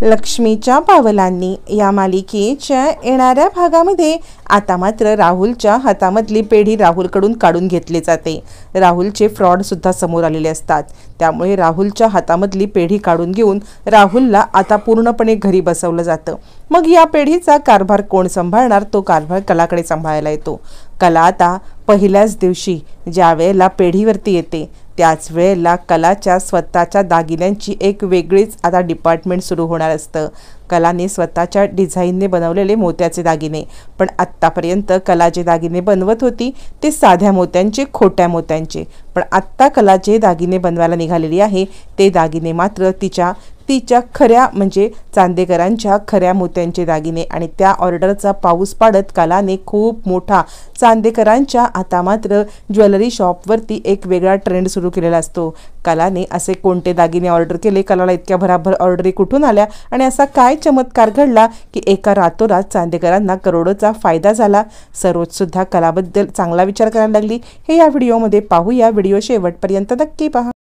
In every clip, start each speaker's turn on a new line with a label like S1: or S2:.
S1: लक्ष्मीच्या पावलांनी या मालिकेच्या येणाऱ्या भागामध्ये आता मात्र राहुलच्या हातामधली पेढी राहुलकडून काढून घेतली जाते। राहुलचे फ्रॉड सुद्धा समोर आलेले असतात, त्यामुळे राहुलच्या हातामधली पेढी काढून घेऊन राहुलला आता पूर्णपणे घरी बसवलं जातं। मग या पेढीचा कारभार कोण सांभाळणार? तो कारभार कलाकडे सांभाळायला येतो। कला आता पहिल्याच दिवशी ज्या वेळेला पेढीवरती येते त्याच वेळेला कलाच्या स्वतःच्या दागिन्यांची एक वेगळीच आता डिपार्टमेंट सुरू होणार असतं। कलाने स्वतःच्या डिझाईनने बनवलेले मोत्याचे दागिने, पण आत्तापर्यंत कला जे दागिने बनवत होती ते साध्या मोत्यांचे, खोट्या मोत्यांचे, पण आत्ता कला जे दागिने बनवायला निघालेली आहे ते दागिने मात्र तिच्या खऱ्या म्हणजे चांदेकरांच्या खऱ्या मोत्यांचे दागिने। आणि त्या ऑर्डरचा पाऊस पाडत कलाने खूप मोठा चांदेकरांच्या आता मात्र ज्वेलरी शॉपवरती एक वेगळा ट्रेंड सुरू केलेला असतो। कलाने असे कोणते दागिने ऑर्डर केले, कलाला इतक्या भराभर ऑर्डरी कुठून आल्या आणि असा काय चमत्कार घडला की एका रातोरात चांदेकरांना करोडोचा फायदा झाला। सरोज सुद्धा कलाबद्दल चांगला विचार करायला लागली। हे या व्हिडिओमध्ये पाहूया, व्हिडिओ शेवटपर्यंत नक्की पहा।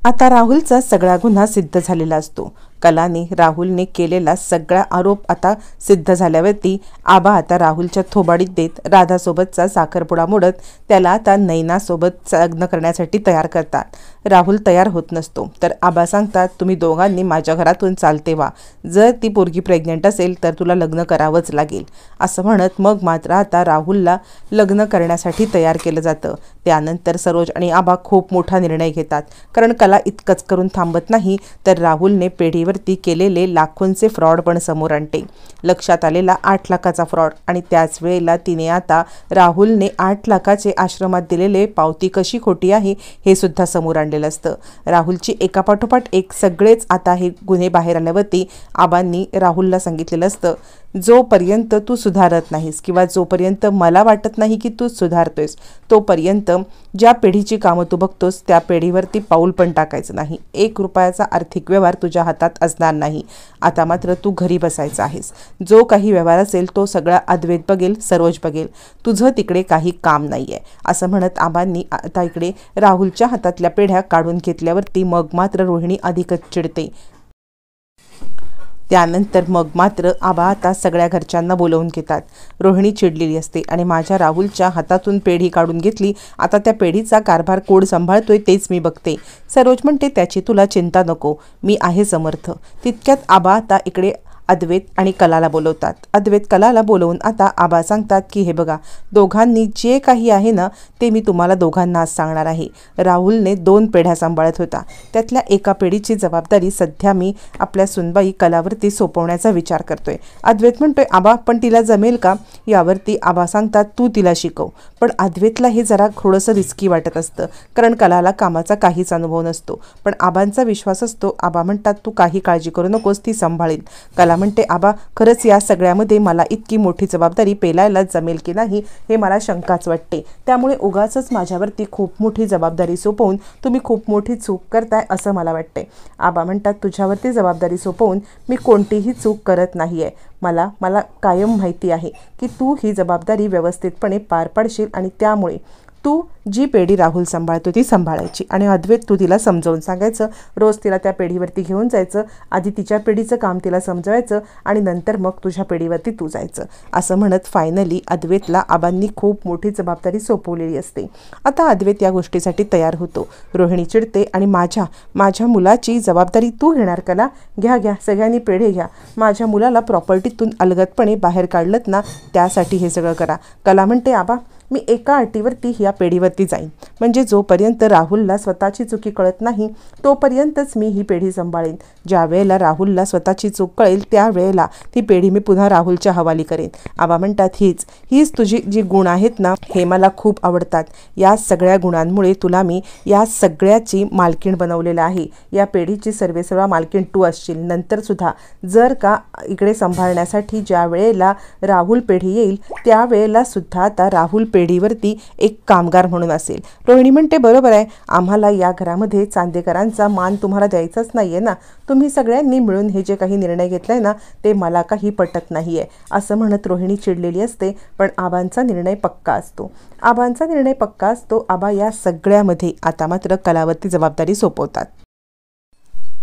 S1: आता राहुलचा सगळा गुन्हा सिद्ध झालेला असतो। कलाने राहुलने केलेला सगळा आरोप आता सिद्ध झाल्यावरती आबा आता राहुलच्या थोबाडीत देत राधासोबतचा साखरपुडा मोडत त्याला आता नैनासोबत लग्न करण्यासाठी तयार करतात। राहुल तयार होत नसतो तर आबा सांगतात, तुम्ही दोघांनी माझ्या घरातून चालते व्हा, जर ती पोरगी प्रेग्नंट असेल तर तुला लग्न करावंच लागेल असं म्हणत मग मात्र आता राहुलला लग्न करण्यासाठी तयार केलं जातं। त्यानंतर सरोज आणि आबा खूप मोठा निर्णय घेतात, कारण कला इतकंच करून थांबत नाही तर राहुलने पेढीवर ती केलेले लाखोंचे फ्रॉड पण समोर आणते। लक्षात आलेला 8 लाखाचा फ्रॉड आणि त्याच वेळेला तिने आता राहुलने 8 लाखाचे आश्रमात दिलेले पावती कशी खोटी आहे हे सुद्धा समोर आणलेलं असतं। राहुलची एकापाठोपाठ एक सगळेच आता हे गुन्हे बाहेर आल्यावरती आबांनी राहुलला सांगितलेलं असतं, जोपर्यंत तू सुधारत नाहीस किंवा जोपर्यंत मला वाटत नाही की तू सुधारतोयस तोपर्यंत ज्या पेढीची कामं तू बघतोस त्या पेढीवरती पाऊल पण टाकायचं नाही। 1 रुपयाचा आर्थिक व्यवहार तुझ्या हातात असणार नाही। आता मात्र तू घरी बसायचं आहेस। जो काही व्यवहार असेल तो सगळा अद्वैत बघेल, सरोज बघेल, तुझं तिकडे काही काम नाही आहे असं म्हणत आबांनी आता इकडे राहुलच्या हातातल्या पेढ्या काढून घेतल्यावरती मग मात्र रोहिणी अधिकच चिडते। त्यानंतर मग मात्र आबा आता सगळ्या घरच्यांना बोलवून घेतात। रोहिणी चिडलेली असते आणि माझ्या राहुलच्या हातातून पेढी काढून घेतली, आता त्या पेढीचा कारभार कोण सांभाळतोय तेच मी बघते। सरोज म्हणते, त्याची तुला चिंता नको, मी आहे समर्थ। तितक्यात आबा आता इकडे अद्वैत आणि कलाला बोलवतात। अद्वैत कलाला बोलवून आता आबा सांगतात की हे बघा, दोघांनी जे काही आहे ना ते मी तुम्हाला दोघांना आज सांगणार आहे। राहुलने 2 पेढ्या सांभाळत होता, त्यातल्या एका पेढीची जबाबदारी सध्या मी आपल्या सुनबाई कलावरती सोपवण्याचा विचार करतोय। अद्वैत म्हणतोय, आबा पण तिला जमेल का? यावरती आबा सांगतात, तू तिला शिकव। पण अद्वैतला हे जरा थोडंसं रिस्की वाटत असतं, कारण कलाला कामाचा काहीच अनुभव नसतो, पण आबांचा विश्वास असतो। आबा म्हणतात, तू काही काळजी करू नकोस, ती सांभाळेल। कला म्हणते, आबा खरंच या सगळ्यामध्ये मला इतकी मोठी जबाबदारी पेलायला जमेल की नाही हे मला शंकाच वाटते, त्यामुळे उगाचच माझ्यावरती खूप मोठी जबाबदारी सोपवून तुम्ही खूप मोठी चूक करताय असं मला वाटते। आबा म्हणतात, तुझ्यावरती जबाबदारी सोपवून मी कोणतीही चूक करत नाही आहे। मला कायम माहिती आहे की तू ही जबाबदारी व्यवस्थितपणे पार पाडशील आणि त्यामुळे तू जी पेढी राहुल सांभाळतो ती सांभाळायची आणि अद्वैत तू तिला समजावून सांगायचं, रोज तिला त्या पेढीवरती घेऊन जायचं, आधी तिच्या पेढीचं काम तिला समजवायचं आणि नंतर मग तुझ्या पेढीवरती तू जायचं असं म्हणत फायनली अद्वैतला आबांनी खूप मोठी जबाबदारी सोपवलेली असते। आता अद्वैत या गोष्टीसाठी तयार होतो। रोहिणी चिडते आणि माझ्या मुलाची जबाबदारी तू घेणार? कला घ्या, सगळ्यांनी पेढे घ्या, माझ्या मुलाला प्रॉपर्टीतून अलगदपणे बाहेर काढलत ना त्यासाठी हे सगळं करा। कला म्हणते, आबा मी एका अटीवरती ह्या पेढीवरती जाईन, म्हणजे जोपर्यंत राहुलला स्वतःची चुकी कळत नाही तोपर्यंतच मी ही पेढी सांभाळेन। ज्या वेळेला राहुलला स्वतःची चूक कळेल त्यावेळेला ती पेढी मी पुन्हा राहुलच्या हवाली करेन। आबा म्हणतात, हीच तुझी जी गुण आहेत ना हे मला खूप आवडतात। या सगळ्या गुणांमुळे तुला मी या सगळ्याची मालकीण बनवलेलं आहे। या पेढीची सर्वेसर्वा मालकीण तू असशील नंतर सुद्धा, जर का इकडे सांभाळण्यासाठी ज्या वेळेला राहुल पेढी येईल त्यावेळेला सुद्धा आता राहुल पेढीवरती एक कामगार म्हणून असेल। रोहिणी म्हणते, बरोबर आहे, आम्हाला या घरामध्ये चांदेकरांचा मान तुम्हाला द्यायचाच नाहीये ना, तुम्ही सगळ्यांनी मिळून हे जे काही निर्णय घेतलाय ना ते मला काही पटत नाहीये असं म्हणत रोहिणी चिडलेली असते। पण आबांचा निर्णय पक्का असतो। आबा या सगळ्यामध्ये आता मात्र कलावरती जबाबदारी सोपवतात।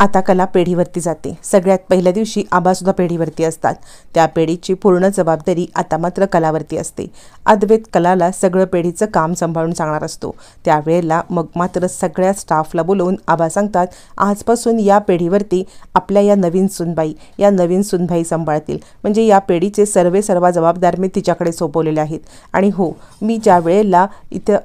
S1: आता कला पेढीवरती जाते। सगळ्यात पहिल्या दिवशी आबासुद्धा पेढीवरती असतात। त्या पेढीची पूर्ण जबाबदारी आता मात्र कलावरती असते। अद्वैत कलाला सगळं पेढीचं काम सांभाळून सांगणार असतो। त्यावेळेला मग मात्र सगळ्या स्टाफला बोलवून आबा सांगतात, आजपासून या पेढीवरती आपल्या या नवीन सुनबाई सांभाळतील, म्हणजे या पेढीचे सर्व जबाबदार मी तिच्याकडे सोपवलेले आहेत। आणि हो, मी ज्या वेळेला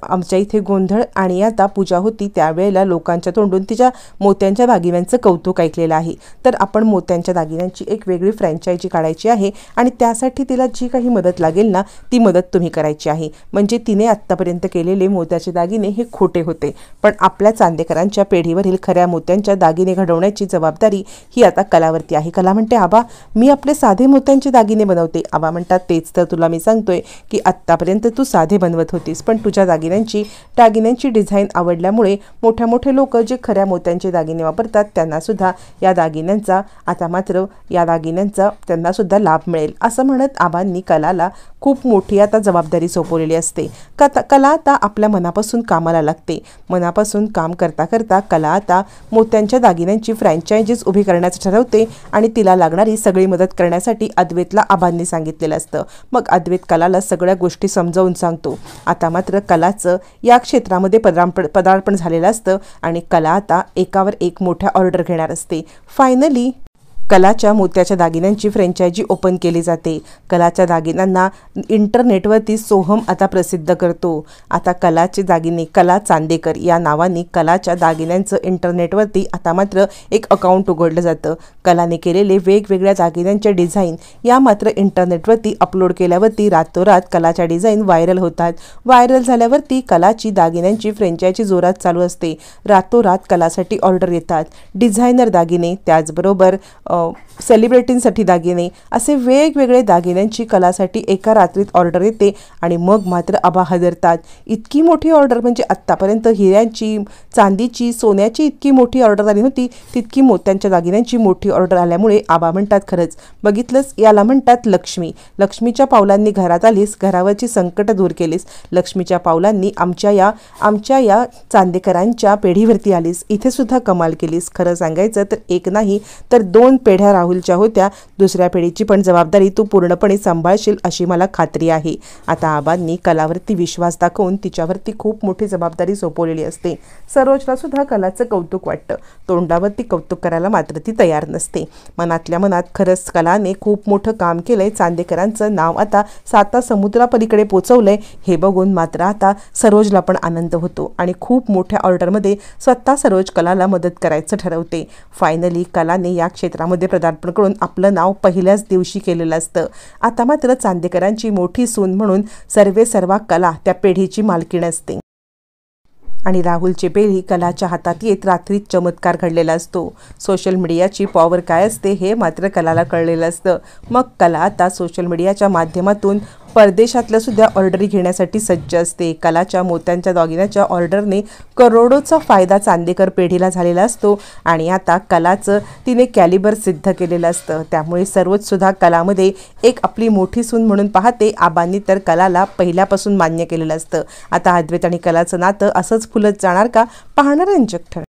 S1: आमच्या इथे गोंधळ आणि आता पूजा होती त्यावेळेला लोकांच्या तोंडून तिच्या मोत्यांच्या दागिन्यांचं कौतुक ऐकलेलं आहे। तर आपण मोत्यांच्या दागिन्यांची एक वेगळी फ्रँचायझी काढायची आहे आणि त्यासाठी तिला जी काही मदत लागेल ना ती मदत तुम्ही करायची आहे। म्हणजे तिने आत्तापर्यंत केलेले मोत्याचे दागिने हे खोटे होते, पण आपल्या चांदेकरांच्या पेढीवरील खऱ्या मोत्यांच्या दागिने घडवण्याची जबाबदारी ही आता कलावरती आहे। कला म्हणते, आबा मी आपले साधे मोत्यांचे दागिने बनवते। आबा म्हणतात, तेच तर तुला मी सांगतोय की आत्तापर्यंत तू साधे बनवत होतीस, पण तुझ्या दागिन्यांची डिझाईन आवडल्यामुळे मोठे लोक जे खऱ्या मोत्यांचे दागिने वापरतात त्यांना सुद्धा या दागिन्यांचा त्यांना सुद्धा लाभ मिळेल, असं म्हणत आबांनी कलाला खूप मोठी आता जबाबदारी सोपवलेली असते। कला आता आपल्या मनापासून कामाला लागते। मनापासून काम करता करता कला आता मोत्यांच्या दागिन्यांची फ्रँचायझीज उभी करण्याचं ठरवते आणि तिला लागणारी सगळी मदत करण्यासाठी अद्वैतला आबांनी सांगितलेलं असतं। मग अद्वैत कलाला सगळ्या गोष्टी समजावून सांगतो। आता मात्र कलाचं या क्षेत्रामध्ये पदार्पण झालेलं असतं आणि कला आता एकावर एक मोठ्या ऑर्डर घेणार असते। फायनली कलाच्या मोत्याच्या दागिन्यांची फ्रँचायझी ओपन केली जाते। कलाच्या दागिन्यांना इंटरनेटवरती सोहम आता प्रसिद्ध करतो। आता कलाचे दागिने कला चांदेकर या नावाने कलाच्या दागिन्यांचं इंटरनेटवरती आता मात्र एक अकाउंट उघडलं जातं। कलाने केलेले वेगवेगळ्या दागिन्यांच्या डिझाईन या मात्र इंटरनेटवरती अपलोड केल्यावरती रातोरात कलाच्या डिझाईन व्हायरल होतात। व्हायरल झाल्यावरती कलाची दागिन्यांची फ्रँचायझी जोरात चालू असते। रातोरात कलासाठी ऑर्डर येतात। डिझायनर दागिने, त्याचबरोबर सेलिब्रिटींसाठी दागिने, असे वेगवेगळे दागिन्यांची कलासाठी एका रात्रीत ऑर्डर येते आणि मग मात्र आबा हादरतात। इतकी मोठी ऑर्डर, म्हणजे आत्तापर्यंत हिऱ्यांची, चांदीची, सोन्याची इतकी मोठी ऑर्डर आली नव्हती, तितकी मोत्यांच्या दागिन्यांची मोठी ऑर्डर आल्यामुळे आबा म्हणतात, खरंच बघितलंस, याला म्हणतात लक्ष्मी। लक्ष्मीच्या पावलांनी घरात आलीस, घरावरची संकट दूर केलीस। लक्ष्मीच्या पावलांनी आमच्या या चांदेकरांच्या पेढीवरती आलीस, इथे सुद्धा कमाल केलीस। खरं सांगायचं तर एक नाही तर 2 पेढ्या राहुलच्या होत्या, दुसऱ्या पेढीची पण जबाबदारी तू पूर्णपणे सांभाळशील अशी मला खात्री आहे। आता आबांनी कलावरती विश्वास दाखवून तिच्यावरती खूप मोठी जबाबदारी सोपवलेली असते। सरोजला सुद्धा कलाचं कौतुक वाटतं, तोंडावरती कौतुक करायला मात्र ती तयार नसते। मनातल्या मनात खरंच कलाने खूप मोठं काम केलंय, चांदेकरांचं नाव आता 7 समुद्रापलीकडे पोचवलंय हे बघून मात्र आता सरोजला पण आनंद होतो आणि खूप मोठ्या ऑर्डरमध्ये स्वतः सरोज कलाला मदत करायचं ठरवते। फायनली कलाने या क्षेत्रामध्ये पदार्पण करून आपलं नाव पहिल्याच दिवशी केलेलं असतं। आता मात्र चांदेकरांची मोठी सून म्हणून सर्वा कला त्या पेढीची मालकीण असते आणि राहुलची पेढी कलाच्या हातात येत रात्रीत चमत्कार घडलेला असतो। सोशल मीडियाची पॉवर काय असते हे मात्र कलाला कळलेलं असतं। मग कला आता सोशल मीडियाच्या माध्यमातून परदेशातल्या सुद्धा ऑर्डरी घेण्यासाठी सज्ज असते। कलाच्या मोत्यांच्या दागिन्याच्या ऑर्डरने करोडोचा फायदा चांदेकर पेढीला झालेला असतो आणि आता कलाचं तिने कॅलिबर सिद्ध केलेलं असतं। त्यामुळे सर्वच सुद्धा कलामध्ये एक आपली मोठी सून म्हणून पाहते। आबांनी तर कलाला पहिल्यापासून मान्य केलेलं असतं। आता अद्वैत आणि कलाचं नातं असंच फुलत जाणार का, पाहणं रंजक ठरणार।